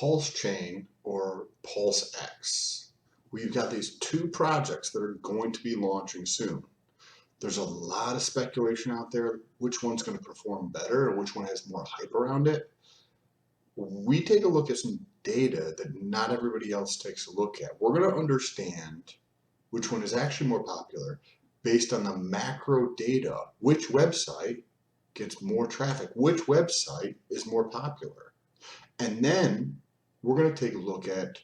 Pulsechain or Pulsex. We've got these two projects that are going to be launching soon. There's a lot of speculation out there which one's going to perform better and which one has more hype around it. We take a look at some data that not everybody else takes a look at. We're going to understand which one is actually more popular based on the macro data. Which website gets more traffic? Which website is more popular? And then we're going to take a look at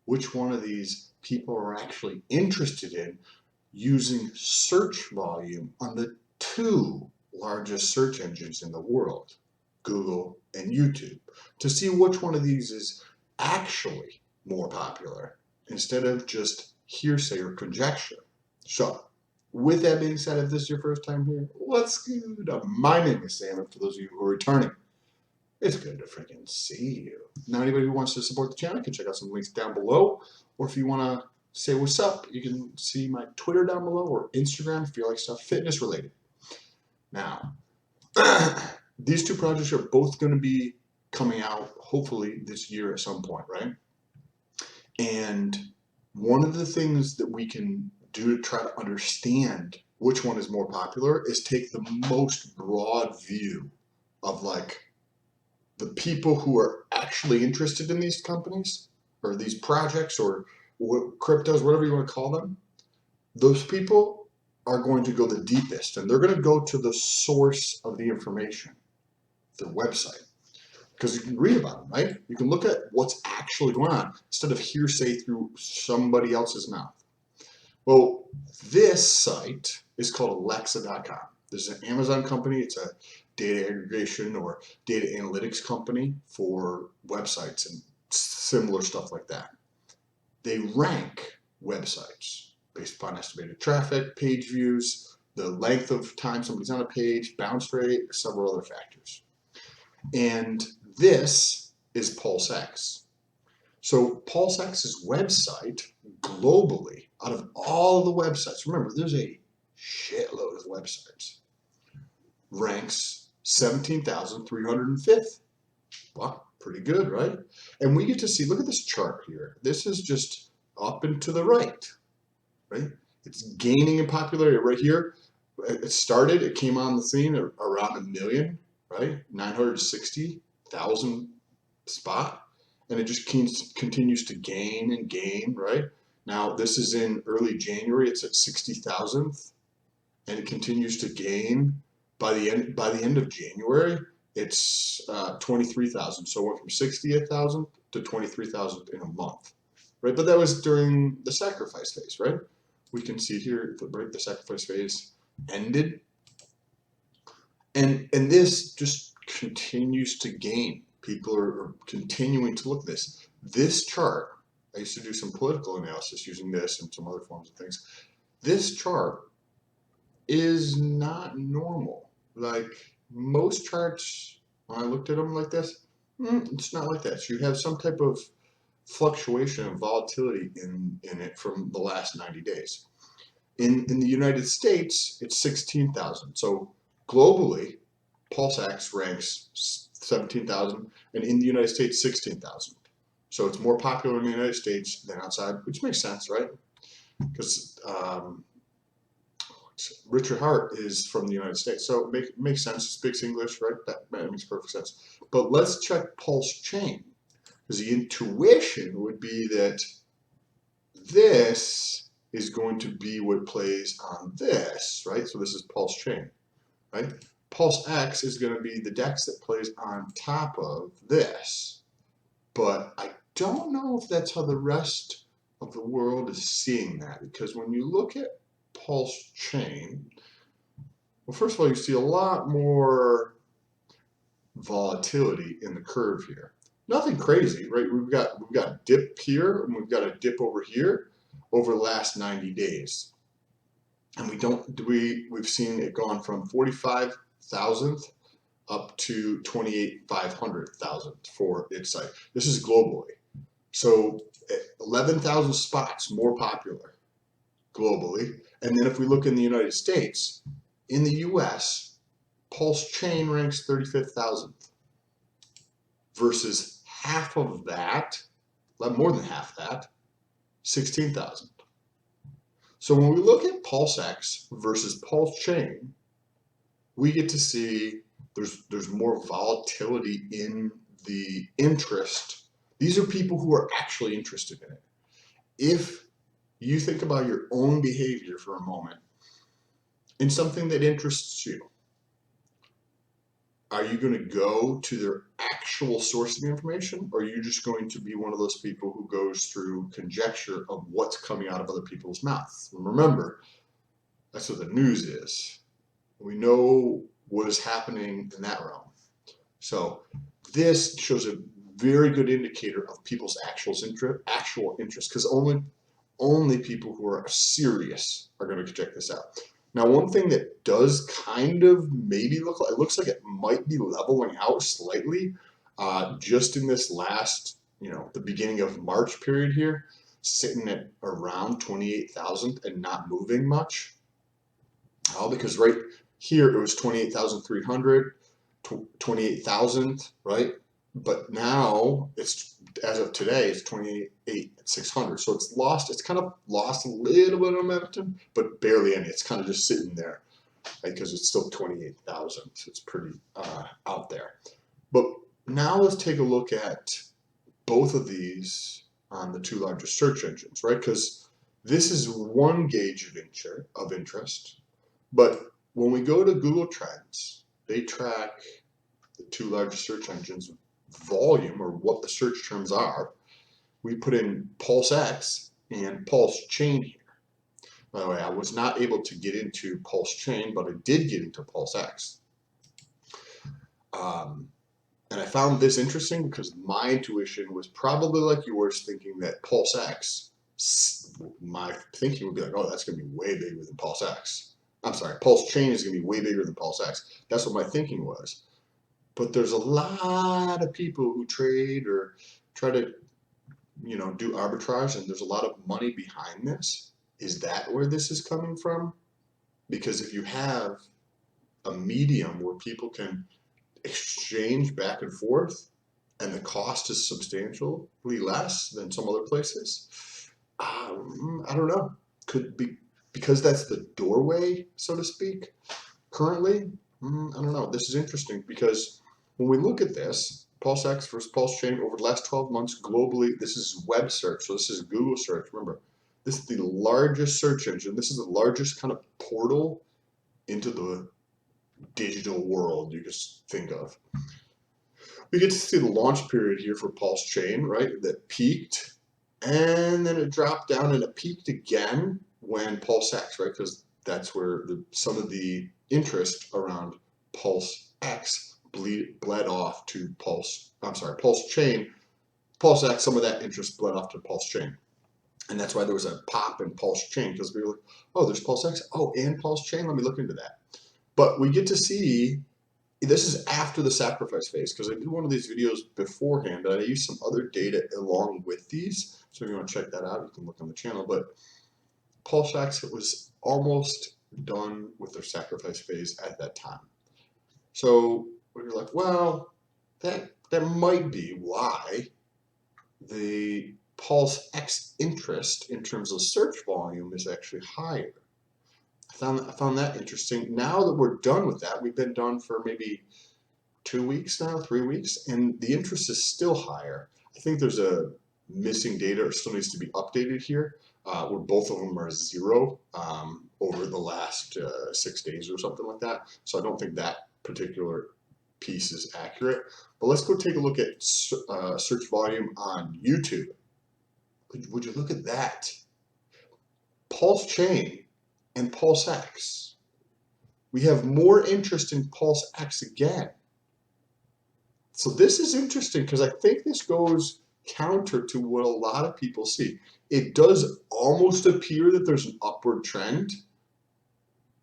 which one of these people are actually interested in using search volume on the two largest search engines in the world, Google and YouTube, to see which one of these is actually more popular instead of just hearsay or conjecture. So, with that being said, if this is your first time here, what's good? My name is Sam, and for those of you who are returning, it's good to freaking see you. Now, anybody who wants to support the channel can check out some links down below, or if you want to say what's up, you can see my Twitter down below or Instagram if you like stuff fitness related. Now, these two projects are both going to be coming out hopefully this year at some point, right? And one of the things that we can do to try to understand which one is more popular is take the most broad view of like the people who are actually interested in these companies or these projects or cryptos, whatever you want to call them. Those people are going to go the deepest, and they're going to go to the source of the information, their website, because you can read about them, right? You can look at what's actually going on instead of hearsay through somebody else's mouth. Well, this site is called alexacom. This is an Amazon company. It's a data aggregation or data analytics company for websites and similar stuff like that. They rank websites based upon estimated traffic, page views, the length of time somebody's on a page, bounce rate, several other factors. And this is Pulsex. So Pulsex's website globally, out of all the websites, remember there's a shitload of websites, ranks 17,305th. Wow, pretty good, right? And we get to see, look at this chart here. This is just up and to the right, right? It's gaining in popularity right here. It came on the scene at around 1 million, right? 960,000 spot. And it just continues to gain and gain, right? Now, this is in early January. It's at 60,000th, and it continues to gain. By the end of January, it's 23,000. So it went from 60,000 to 23,000 in a month, right? But that was during the sacrifice phase, right? We can see here, right, the sacrifice phase ended, and this just continues to gain. People are continuing to look at this. This chart, I used to do some political analysis using this and some other forms of things. This chart is not normal. Like most charts, when I looked at them like this, it's not like that. So you have some type of fluctuation and volatility in it from the last 90 days. In the United States, it's 16,000. So globally, Pulsex ranks 17,000, and in the United States, 16,000. So it's more popular in the United States than outside, which makes sense, right? Because Richard Hart is from the United States, so it makes sense. He speaks English, right? That makes perfect sense. But let's check Pulsechain, because the intuition would be that this is going to be what plays on this, right? So this is Pulsechain, right? Pulsex is going to be the DEX that plays on top of this. But I don't know if that's how the rest of the world is seeing that, because when you look at Pulsechain, well, first of all, you see a lot more volatility in the curve here. Nothing crazy, right? We've got a dip here and we've got a dip over here over the last 90 days. And we've seen it gone from 45,000th up to 28,500,000 for its site. This is globally. So 11,000 spots more popular globally. And then if we look in the United States, in the US, Pulsechain ranks 35,000th versus half of that, more than half that, 16,000. So when we look at Pulsex versus Pulsechain, we get to see there's more volatility in the interest. These are people who are actually interested in it. If you think about your own behavior for a moment in something that interests you, are you going to go to their actual source of information, or are you just going to be one of those people who goes through conjecture of what's coming out of other people's mouths? And remember, that's what the news is. We know what is happening in that realm. So this shows a very good indicator of people's actual interest, because only people who are serious are going to check this out. Now, one thing that does kind of maybe look like, it looks like it might be leveling out slightly, just in this last, the beginning of March period here, sitting at around 28,000 and not moving much. Because right here it was 28,300, 28,000, right? But now it's, as of today, it's 28,600. So it's kind of lost a little bit of momentum, but barely any. It's kind of just sitting there, right? Because it's still 28,000. So it's pretty out there. But now let's take a look at both of these on the two largest search engines, right? Because this is one gauge of interest. But when we go to Google Trends, they track the two largest search engines volume, or what the search terms are. We put in Pulsex and Pulsechain here. By the way, I was not able to get into Pulsechain, but I did get into Pulsex. And I found this interesting because my intuition was probably like yours, thinking that Pulsex, my thinking would be like, oh, that's going to be way bigger than Pulsex. I'm sorry, Pulsechain is going to be way bigger than Pulsex. That's what my thinking was. But there's a lot of people who trade or try to, do arbitrage, and there's a lot of money behind this. Is that where this is coming from? Because if you have a medium where people can exchange back and forth, and the cost is substantially less than some other places, I don't know. Could be because that's the doorway, so to speak. Currently, I don't know. This is interesting because when we look at this, Pulsex versus Pulsechain over the last 12 months globally, this is web search, so this is Google search. Remember, this is the largest search engine. This is the largest kind of portal into the digital world you just think of. We get to see the launch period here for Pulsechain, right? That peaked, and then it dropped down, and it peaked again when Pulsex, right? Because that's where some of the interest around Pulsex bled off to Pulsechain. Pulsex, some of that interest bled off to Pulsechain. And that's why there was a pop in Pulsechain, because we were like, oh, there's Pulsex, oh, and Pulsechain, let me look into that. But we get to see, this is after the sacrifice phase, because I did one of these videos beforehand, and I used some other data along with these. So if you want to check that out, you can look on the channel. But Pulsex, it was almost done with their sacrifice phase at that time. So we're like, well, that might be why the Pulsex interest in terms of search volume is actually higher. I found that interesting. Now that we're done with that, we've been done for maybe 2 weeks now, 3 weeks, and the interest is still higher. I think there's a missing data or still needs to be updated here, where both of them are 0 over the last 6 days or something like that. So I don't think that particular piece is accurate. But let's go take a look at search volume on YouTube. Would you look at that? Pulsechain and Pulsex. We have more interest in Pulsex again. So this is interesting because I think this goes counter to what a lot of people see. It does almost appear that there's an upward trend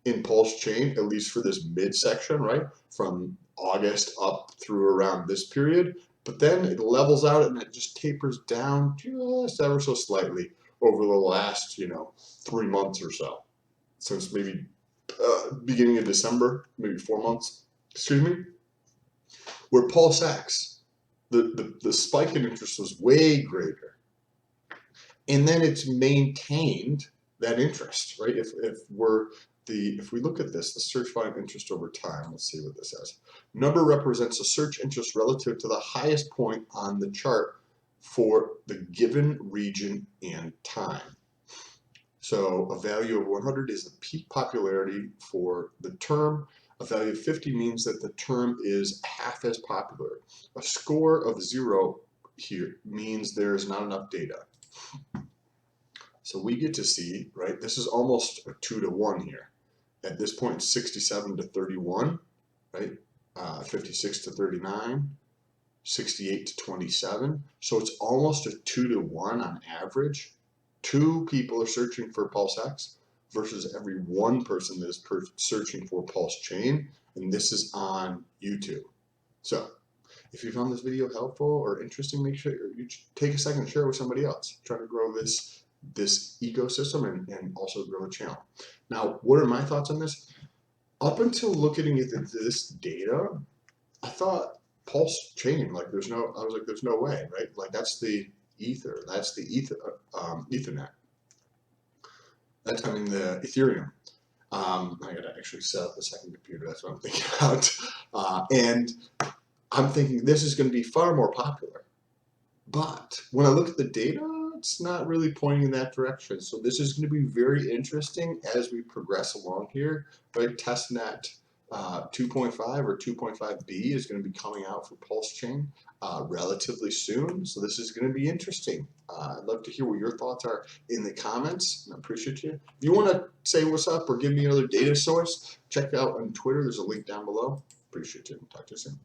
in Pulsechain, at least for this midsection, right? From August up through around this period. But then it levels out and it just tapers down just ever so slightly over the last, 3 months or so. Since maybe beginning of December, maybe 4 months, excuse me. Where Pulsex the spike in interest was way greater. And then it's maintained that interest, right? If we look at this, the search volume interest over time, let's see what this says. Number represents the search interest relative to the highest point on the chart for the given region and time. So a value of 100 is the peak popularity for the term. A value of 50 means that the term is half as popular. A score of 0 here means there's not enough data. So we get to see, right, this is almost a 2 to 1 here. At this point, 67 to 31, right, 56 to 39, 68 to 27. So it's almost a 2 to 1 on average. 2 people are searching for Pulsex versus every 1 person that is searching for Pulsechain, and this is on YouTube. So if you found this video helpful or interesting, make sure you take a second to share it with somebody else. Try to grow this ecosystem and also grow the channel. Now, what are my thoughts on this? Up until looking at this data, I thought Pulsechain, like I was like, there's no way, right? Like that's the Ether, that's the Ethernet. The Ethereum. I gotta actually set up the second computer, that's what I'm thinking about. And I'm thinking this is gonna be far more popular. But when I look at the data, it's not really pointing in that direction. So this is going to be very interesting as we progress along here. Right, testnet 2.5 or 2.5b is going to be coming out for Pulsechain relatively soon. So this is going to be interesting. I'd love to hear what your thoughts are in the comments. I appreciate you. If you want to say what's up or give me another data source, check out on Twitter. There's a link down below. Appreciate you. Talk to you soon.